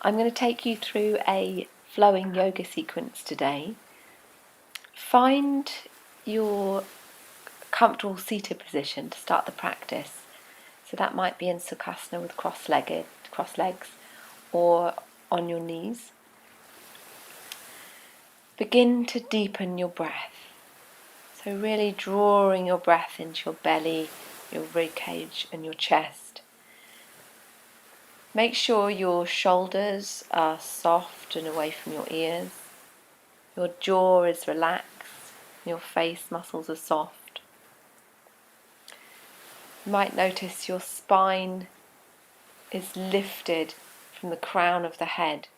I'm going to take you through a flowing yoga sequence today. Find your comfortable seated position to start the practice. So that might be in Sukhasana with cross legs, or on your knees. Begin to deepen your breath. So really drawing your breath into your belly, your ribcage and your chest. Make sure your shoulders are soft and away from your ears. Your jaw is relaxed, your face muscles are soft. You might notice your spine is lifted from the crown of the head.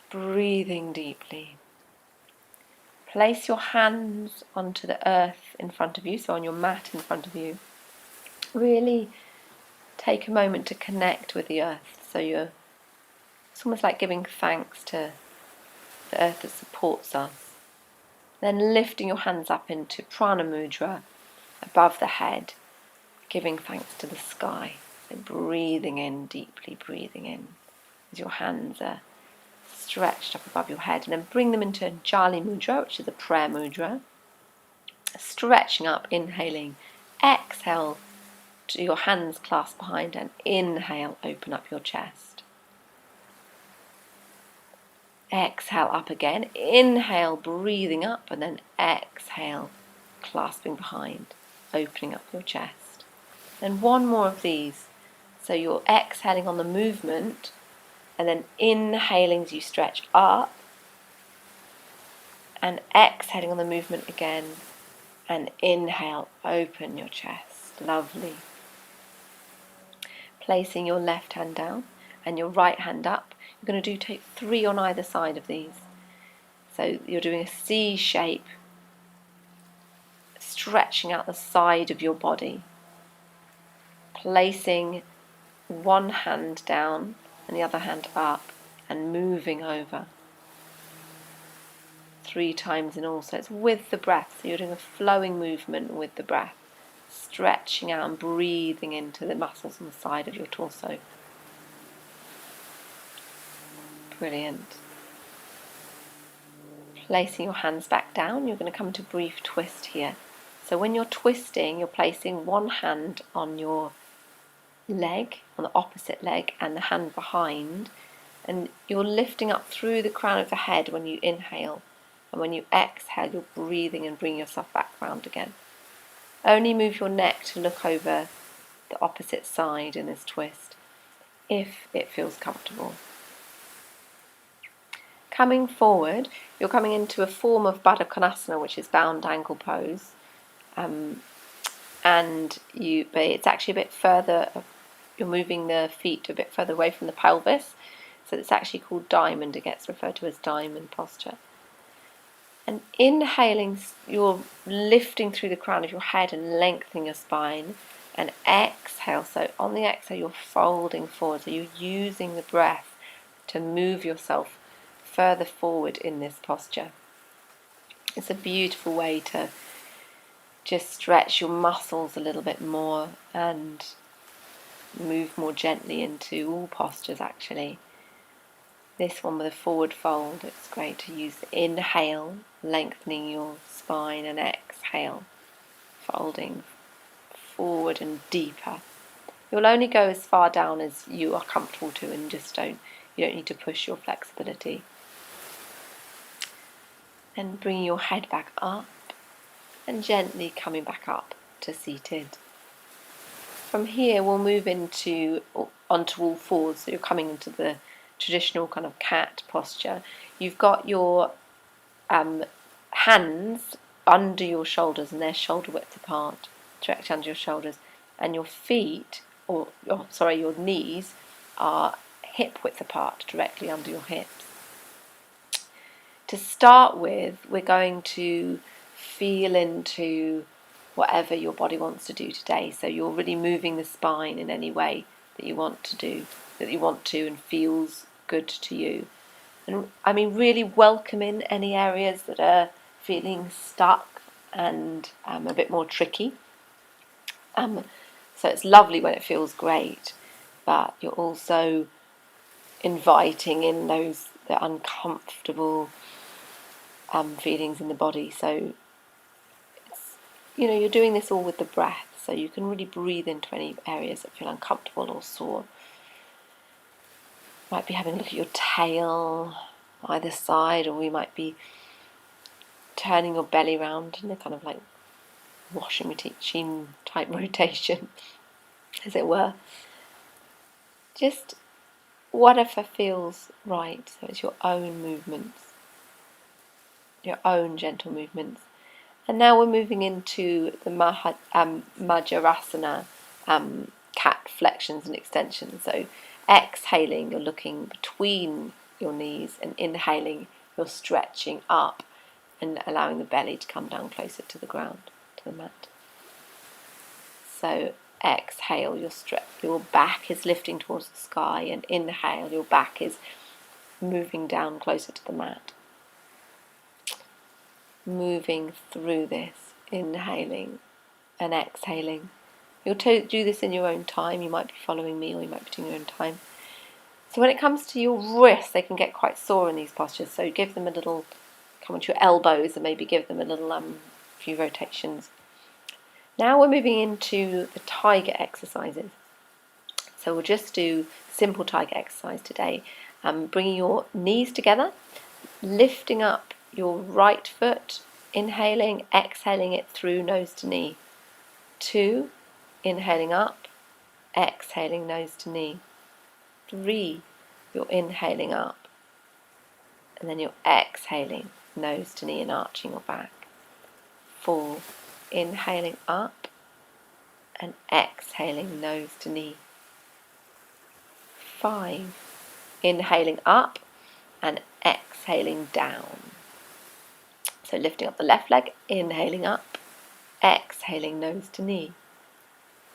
Breathing deeply. Place your hands onto the earth in front of you, so on your mat in front of you. Really take a moment to connect with the earth. So it's almost like giving thanks to the earth that supports us. Then lifting your hands up into prana mudra above the head, giving thanks to the sky. So breathing in, deeply breathing in as your hands are stretched up above your head, and then bring them into Jali mudra, which is a prayer mudra. Stretching up, inhaling, exhale to your hands clasped behind, and inhale, open up your chest. Exhale up again, inhale, breathing up, and then exhale, clasping behind, opening up your chest. Then one more of these. So you're exhaling on the movement, and then inhaling as you stretch up, and exhaling on the movement again, and inhale, open your chest. Lovely. Placing your left hand down and your right hand up. You're going to take 3 on either side of these. So you're doing a C shape, stretching out the side of your body. Placing one hand down and the other hand up and moving over. 3 times in all, so it's with the breath. So you're doing a flowing movement with the breath, stretching out and breathing into the muscles on the side of your torso. Brilliant. Placing your hands back down, you're going to come to brief twist here. So when you're twisting, you're placing one hand on your leg, on the opposite leg, and the hand behind, and you're lifting up through the crown of the head when you inhale, and when you exhale, you're breathing and bring yourself back round again. Only move your neck to look over the opposite side in this twist, if it feels comfortable. Coming forward, you're coming into a form of Baddha Konasana, which is bound ankle pose, but it's actually a bit further. You're moving the feet a bit further away from the pelvis, so it's actually called diamond. It gets referred to as diamond posture. And inhaling, you're lifting through the crown of your head and lengthening your spine. And exhale, so on the exhale, you're folding forward. So you're using the breath to move yourself further forward in this posture. It's a beautiful way to just stretch your muscles a little bit more and move more gently into all postures actually. This one with a forward fold, it's great to use. Inhale, lengthening your spine, and exhale, folding forward and deeper. You'll only go as far down as you are comfortable to, and you don't need to push your flexibility. And bringing your head back up and gently coming back up to seated. From here we'll move onto all fours, so you're coming into the traditional kind of cat posture. You've got your hands under your shoulders, and they're shoulder width apart, directly under your shoulders, and your feet, your knees are hip width apart, directly under your hips. To start with, we're going to feel into whatever your body wants to do today. So you're really moving the spine in any way that you want to and feels good to you. And I mean, really welcome in any areas that are feeling stuck and a bit more tricky. So it's lovely when it feels great, but you're also inviting in the uncomfortable feelings in the body. So it's, you're doing this all with the breath, so you can really breathe into any areas that feel uncomfortable or sore. You might be having a look at your tail either side, or we might be turning your belly round in a kind of like washing machine type rotation, as it were. Just whatever feels right. So it's your own movements, your own gentle movements. And now we're moving into the Majjarasana, cat flexions and extensions. So exhaling, you're looking between your knees, and inhaling, you're stretching up and allowing the belly to come down closer to the ground, to the mat. So exhale, your back is lifting towards the sky, and inhale, your back is moving down closer to the mat. Moving through this, inhaling and exhaling. You'll do this in your own time. You might be following me, or you might be doing your own time. So when it comes to your wrists, they can get quite sore in these postures, so give them a little, come onto your elbows and maybe give them a little few rotations. Now we're moving into the tiger exercises. So we'll just do simple tiger exercise today. Bringing your knees together, lifting up your right foot, inhaling, exhaling it through nose to knee. 2, inhaling up, exhaling nose to knee. 3, you're inhaling up, and then you're exhaling nose to knee and arching your back. 4, inhaling up and exhaling nose to knee. 5, inhaling up and exhaling down. So lifting up the left leg, inhaling up, exhaling nose to knee.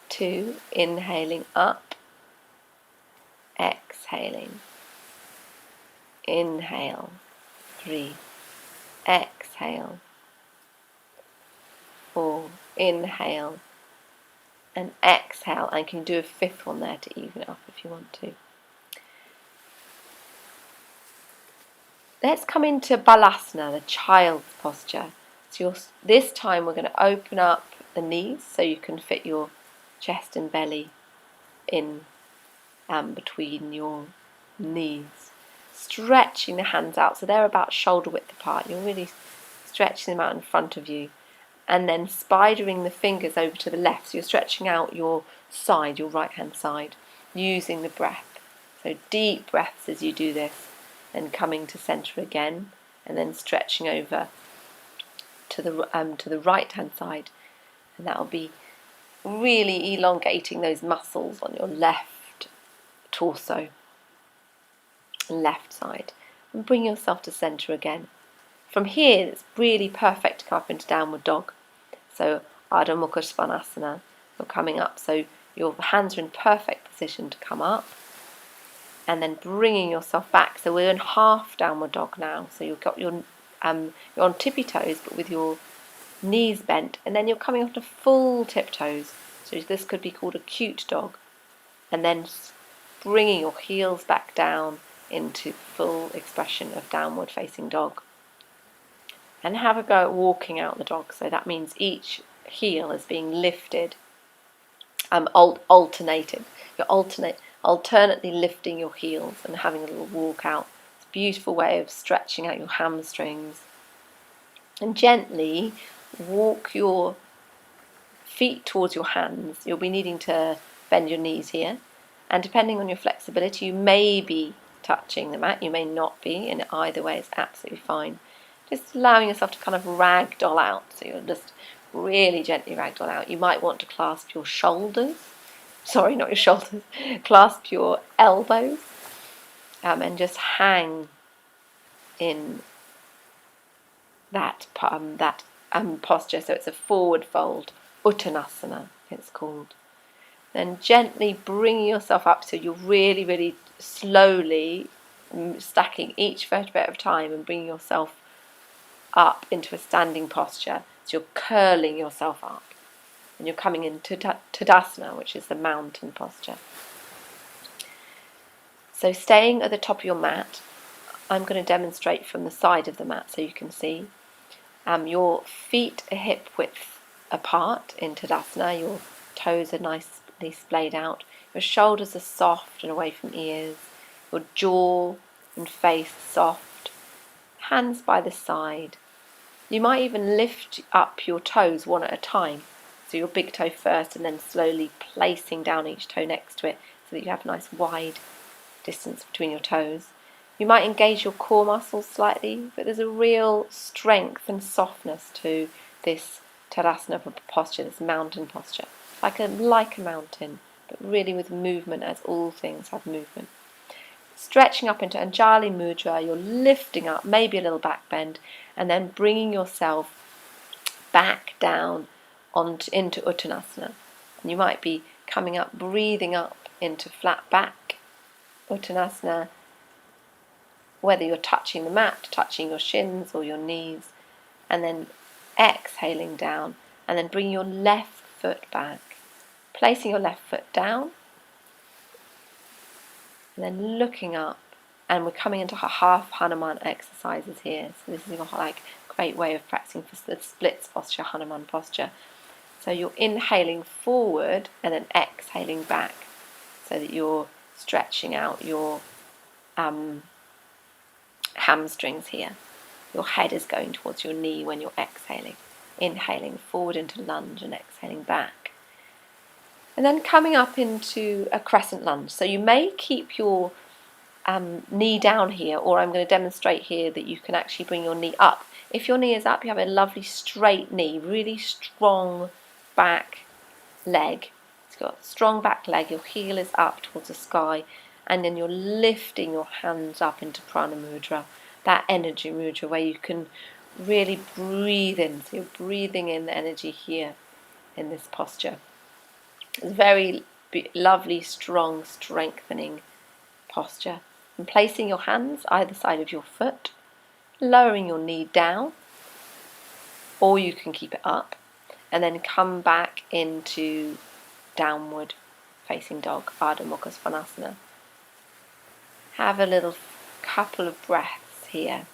2, inhaling up, exhaling. Inhale. 3, exhale. 4, inhale and exhale. And you can do a 5th one there to even it up if you want to. Let's come into Balasana, the child's posture. So this time we're going to open up the knees so you can fit your chest and belly in between your knees. Stretching the hands out so they're about shoulder width apart. You're really stretching them out in front of you. And then spidering the fingers over to the left. So you're stretching out your side, your right hand side, using the breath. So deep breaths as you do this. And coming to centre again, and then stretching over to the right hand side, and that will be really elongating those muscles on your left torso, left side, and bring yourself to centre again. From here, it's really perfect to come up into downward dog. So Ardha Mukha Svanasana, you're coming up, so your hands are in perfect position to come up. And then bringing yourself back. So we're in half downward dog now. So you've got you're on tippy toes, but with your knees bent, and then you're coming up to full tiptoes. So this could be called a cute dog. And then bringing your heels back down into full expression of downward facing dog. And have a go at walking out the dog. So that means each heel is being lifted, alternated. Alternately lifting your heels and having a little walk out. It's a beautiful way of stretching out your hamstrings. And gently walk your feet towards your hands. You'll be needing to bend your knees here. And depending on your flexibility, you may be touching the mat, you may not be, and either way it's absolutely fine. Just allowing yourself to kind of ragdoll out. So you'll just really gently ragdoll out. You might want to clasp your shoulders. Sorry, not your shoulders. Clasp your elbows and just hang in that posture. So it's a forward fold, Uttanasana it's called. Then gently bring yourself up so you're really, really slowly stacking each vertebrae at a time and bringing yourself up into a standing posture. So you're curling yourself up. And you're coming into Tadasana, which is the mountain posture. So staying at the top of your mat, I'm going to demonstrate from the side of the mat so you can see. Your feet are hip width apart in Tadasana, your toes are nicely splayed out, your shoulders are soft and away from ears, your jaw and face soft, hands by the side. You might even lift up your toes one at a time, so your big toe first and then slowly placing down each toe next to it so that you have a nice wide distance between your toes. You might engage your core muscles slightly, but there's a real strength and softness to this Tadasana posture, this mountain posture, like a mountain, but really with movement, as all things have movement. Stretching up into Anjali Mudra, you're lifting up, maybe a little back bend, and then bringing yourself back down into Uttanasana. And you might be coming up, breathing up into flat back Uttanasana, whether you're touching the mat, touching your shins or your knees, and then exhaling down, and then bring your left foot back, placing your left foot down, and then looking up, and we're coming into half Hanuman exercises here. So this is like a great way of practicing for the splits posture, Hanuman posture. So you're inhaling forward and then exhaling back, so that you're stretching out your hamstrings here. Your head is going towards your knee when you're exhaling. Inhaling forward into lunge and exhaling back. And then coming up into a crescent lunge. So you may keep your knee down here, or I'm going to demonstrate here that you can actually bring your knee up. If your knee is up, you have a lovely straight knee, really strong back leg. It's got a strong back leg, your heel is up towards the sky, and then you're lifting your hands up into Prana Mudra, that energy mudra where you can really breathe in. So you're breathing in the energy here in this posture. It's very lovely, strong, strengthening posture. And placing your hands either side of your foot, lowering your knee down, or you can keep it up, and then come back into downward facing dog, Ardha Mukha Svanasana. Have a little couple of breaths here.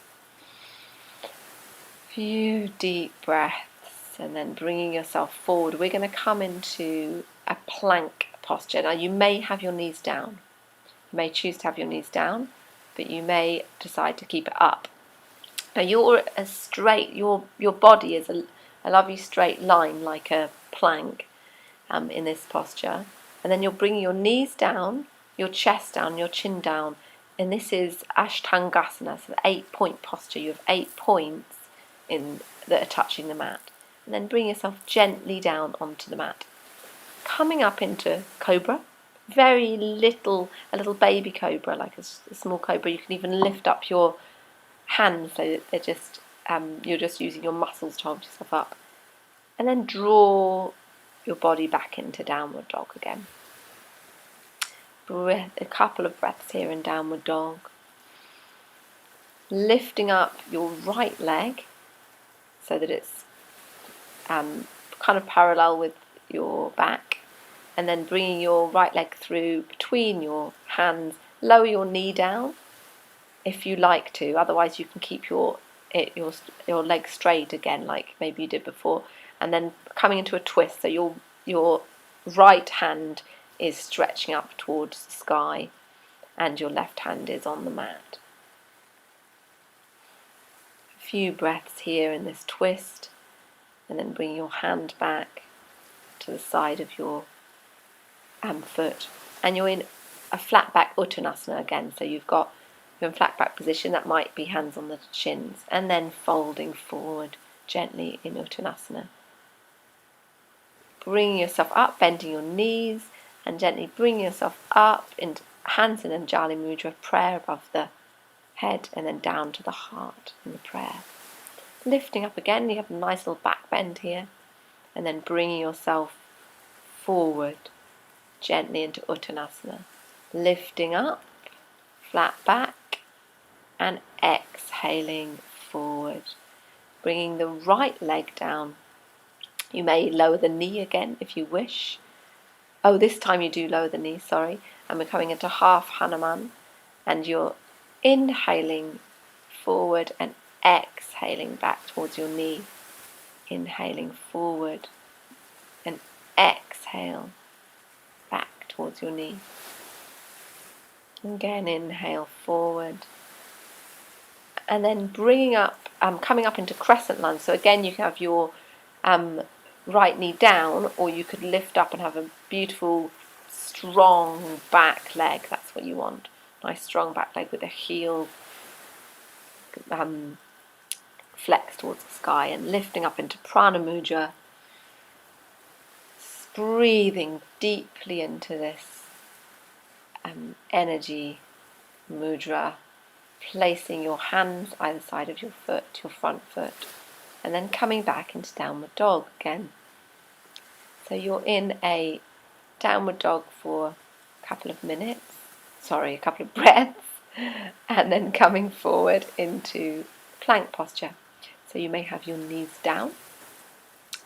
Few deep breaths, and then bringing yourself forward. We're going to come into a plank posture. Now you may have your knees down. You may choose to have your knees down, but you may decide to keep it up. Now you're a straight, your body is a lovely straight line like a plank in this posture. And then you're bringing your knees down, your chest down, your chin down. And this is Ashtangasana, so the 8-point posture. You have 8 points that are touching the mat. And then bring yourself gently down onto the mat. Coming up into Cobra. Very little, a little baby cobra, like a small cobra. You can even lift up your hands so that they're just, you're just using your muscles to hold yourself up. And then draw your body back into downward dog again. A couple of breaths here in downward dog. Lifting up your right leg so that it's kind of parallel with your back. And then bringing your right leg through between your hands. Lower your knee down if you like to. Otherwise you can keep your leg straight again, like maybe you did before. And then coming into a twist, so your right hand is stretching up towards the sky and your left hand is on the mat. A few breaths here in this twist, and then bring your hand back to the side of your foot, and you're in a flat back Uttanasana again. So you're in flat back position. That might be hands on the shins, and then folding forward gently in Uttanasana. Bringing yourself up, bending your knees, and gently bringing yourself up into hands in Anjali Mudra, prayer above the head, and then down to the heart in the prayer. Lifting up again, you have a nice little back bend here, and then bringing yourself forward gently into Uttanasana. Lifting up, flat back, and exhaling forward. Bringing the right leg down. You may lower the knee again if you wish. Oh, this time you do lower the knee, sorry. And we're coming into half Hanuman. and you're inhaling forward and exhaling back towards your knee. Inhaling forward and exhale back towards your knee. Again, inhale forward. And then bringing up, coming up into crescent lunge. So again, you can have your right knee down, or you could lift up and have a beautiful, strong back leg. That's what you want. Nice strong back leg with a heel flex towards the sky, and lifting up into prana mudra. Breathing deeply into this energy mudra, placing your hands either side of your foot, your front foot, and then coming back into downward dog again. So you're in a downward dog for a couple of breaths, and then coming forward into plank posture. So you may have your knees down,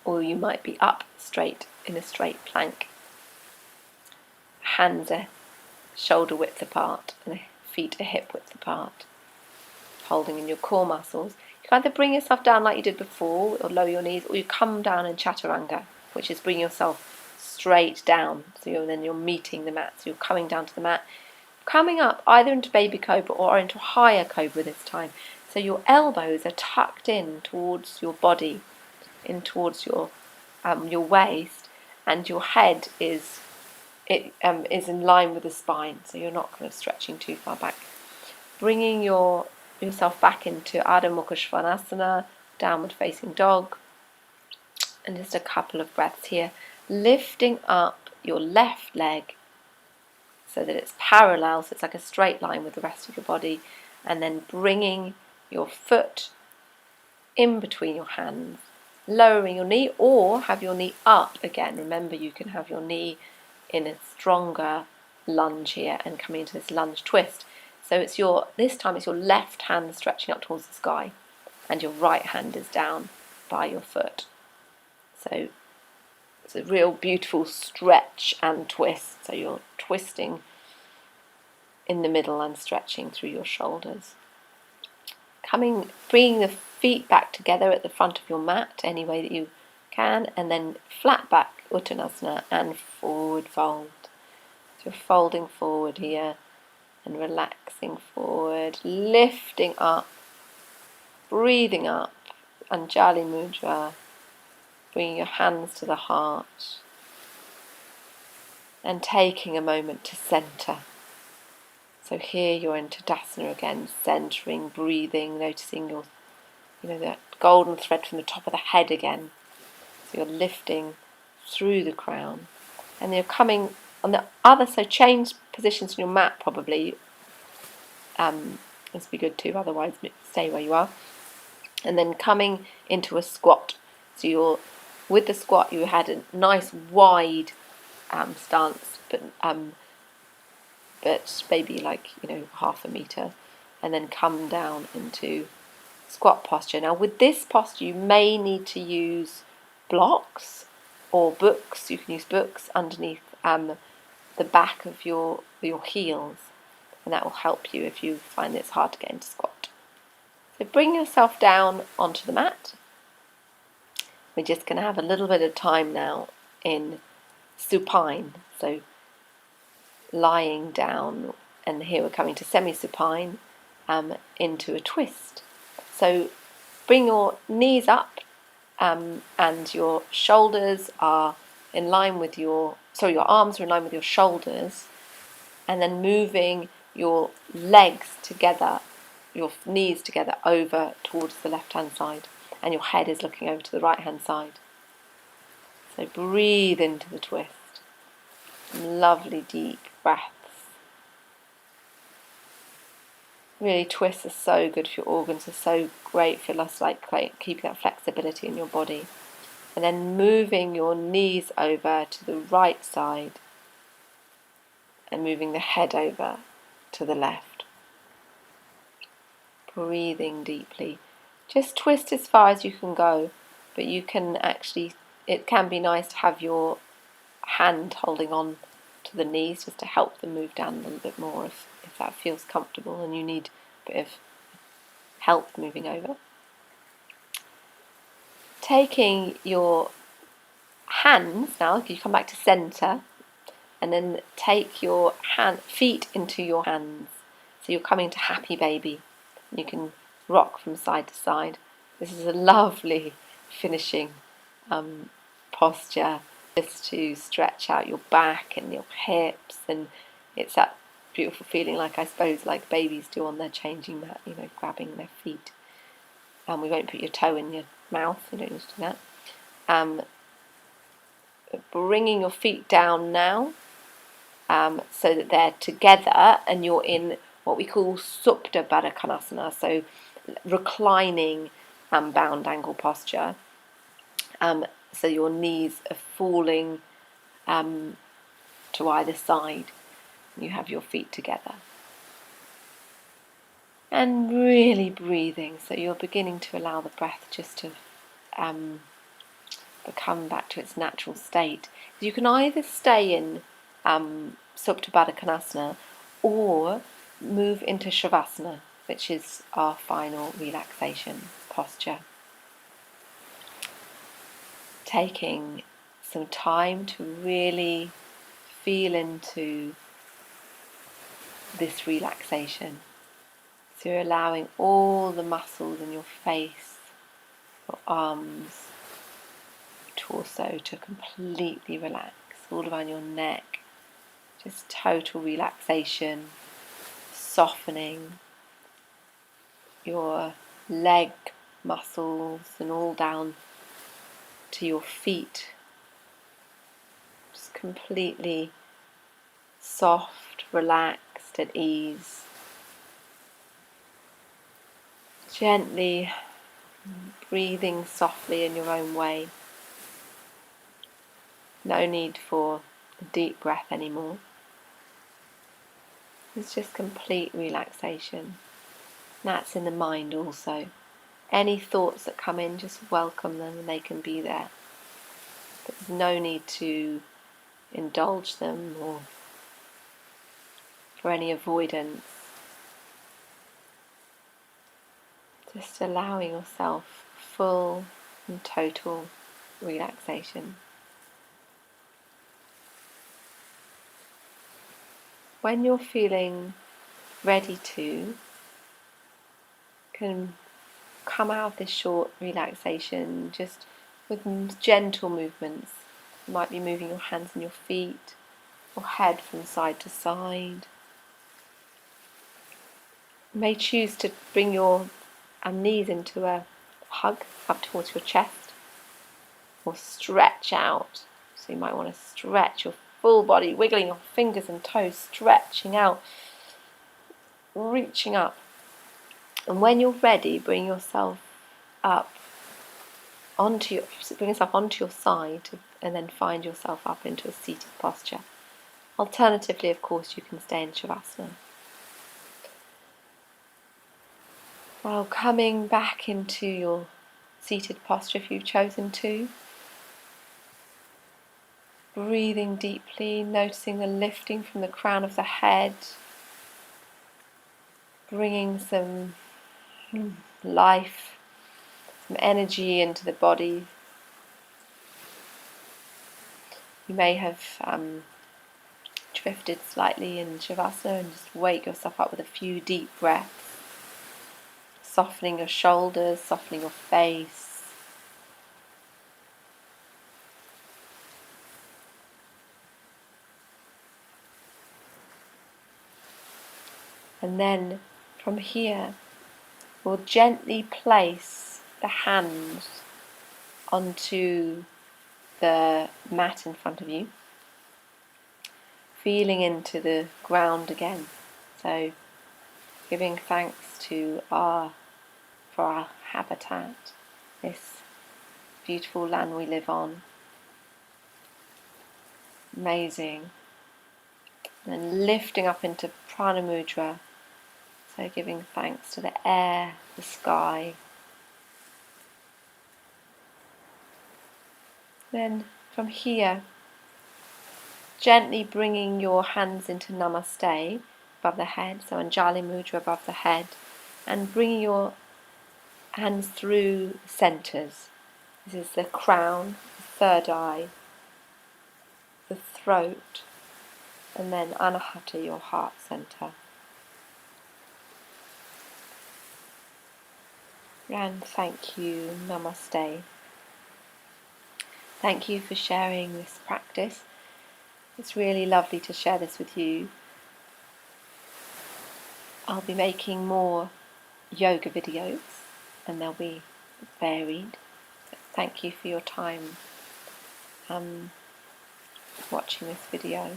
or you might be up straight in a straight plank. Hands are shoulder width apart and feet are hip width apart, holding in your core muscles. You can either bring yourself down like you did before, or lower your knees, or you come down in chaturanga, which is bringing yourself straight down. So you're meeting the mat. So you're coming down to the mat, coming up either into baby cobra or into a higher cobra this time. So your elbows are tucked in towards your body, in towards your waist, and your head is in line with the spine, so you're not kind of stretching too far back. Bringing yourself back into Adho Mukha Svanasana, downward facing dog, and just a couple of breaths here, lifting up your left leg so that it's parallel, so it's like a straight line with the rest of your body, and then bringing your foot in between your hands, lowering your knee, or have your knee up again. Remember, you can have your knee in a stronger lunge here and coming into this lunge twist. So this time it's your left hand stretching up towards the sky, and your right hand is down by your foot. So it's a real beautiful stretch and twist. So you're twisting in the middle and stretching through your shoulders. Bringing the feet back together at the front of your mat any way that you can, and then flat back Uttanasana and forward fold. So you're folding forward here and relaxing forward, lifting up, breathing up, Anjali Mudra, bringing your hands to the heart and taking a moment to center. So here you're in Tadasana again, centering, breathing, noticing that golden thread from the top of the head again. So you're lifting through the crown, and you're coming on the other. So change positions on your mat probably. This would be good too. Otherwise, stay where you are, and then coming into a squat. So you're with the squat. You had a nice wide stance, but maybe like half a meter, and then come down into squat posture. Now with this posture you may need to use blocks or books. You can use books underneath the back of your heels, and that will help you if you find it's hard to get into squat. So bring yourself down onto the mat. We're just going to have a little bit of time now in supine, so lying down, and here we're coming to semi-supine into a twist. So bring your knees up and your shoulders are in line with your arms are in line with your shoulders, and then moving your legs together, your knees together over towards the left hand side, and your head is looking over to the right hand side. So breathe into the twist. Lovely deep breaths. Really, twists are so good for your organs, are so great for keeping that flexibility in your body. And then moving your knees over to the right side and moving the head over to the left. Breathing deeply. Just twist as far as you can go, but it can be nice to have your hand holding on to the knees just to help them move down a little bit more if that feels comfortable and you need a bit of help moving over. Taking your hands now, if you come back to centre, and then take your feet into your hands. So you're coming to happy baby. You can rock from side to side. This is a lovely finishing posture, just to stretch out your back and your hips, and it's that beautiful feeling, like I suppose like babies do on their changing mat, grabbing their feet. And we won't put your toe in your mouth, you don't need to do that. Bringing your feet down now, so that they're together and you're in what we call Supta Baddha Konasana, so reclining bound angle posture. So your knees are falling to either side. You have your feet together. And really breathing, so you're beginning to allow the breath just to come back to its natural state. You can either stay in Supta Baddha Konasana or move into Shavasana, which is our final relaxation posture. Taking some time to really feel into this relaxation. So you're allowing all the muscles in your face, your arms, torso to completely relax, all around your neck, just total relaxation, softening your leg muscles and all down to your feet, just completely soft, relaxed, at ease. Gently breathing softly in your own way. No need for a deep breath anymore. It's just complete relaxation. That's in the mind also. Any thoughts that come in, just welcome them and they can be there. But there's no need to indulge them or for any avoidance. Just allowing yourself full and total relaxation. When you're feeling ready to, can come out of this short relaxation just with gentle movements. You might be moving your hands and your feet, or head from side to side. You may choose to bring your knees into a hug up towards your chest, or stretch out. So you might want to stretch your full body, wiggling your fingers and toes, stretching out, reaching up. And when you're ready, bring yourself onto your side, and then find yourself up into a seated posture. Alternatively, of course, you can stay in Shavasana. While coming back into your seated posture, if you've chosen to, breathing deeply, noticing the lifting from the crown of the head, bringing some life, some energy into the body. You may have drifted slightly in Shavasana and just wake yourself up with a few deep breaths, softening your shoulders, softening your face. And then from here, we'll gently place the hands onto the mat in front of you, feeling into the ground again. So giving thanks for our habitat, this beautiful land we live on. Amazing. And lifting up into Prana Mudra. So giving thanks to the air, the sky. Then from here, gently bringing your hands into Namaste, above the head, so Anjali Mudra above the head, and bringing your hands through centres. This is the crown, the third eye, the throat, and then Anahata, your heart centre. And thank you, Namaste. Thank you for sharing this practice. It's really lovely to share this with you. I'll be making more yoga videos, and they'll be varied. Thank you for your time watching this video.